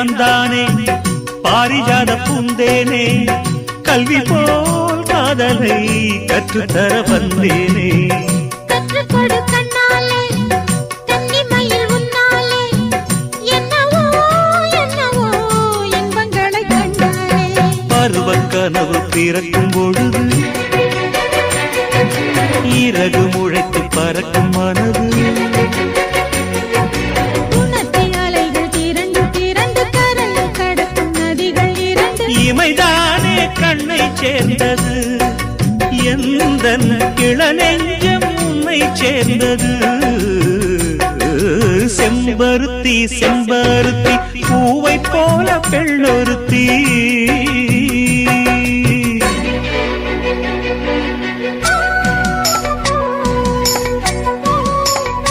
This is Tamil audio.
நான் தானே பாரிஜாத பூந்தேனே கல்வி போல் காதலை கற்றுத்தர வந்தேனே கற்றுக்கொடு கண்ணாலே கன்னிமயில் உன்னாலே என்னவோ என்னவோ இன்பங்களை கண்டாலே பருவக் கனவு பிறக்கும் பொழுது இறகு முளைத்து பறக்கும் மனது இமைதானே கண்ணை சேர்ந்தது எந்தன் இளநெஞ்சம் உன்னை சேர்ந்தது செம்பருத்தி செம்பருத்தி பூவை போல பெண்ணொருத்தி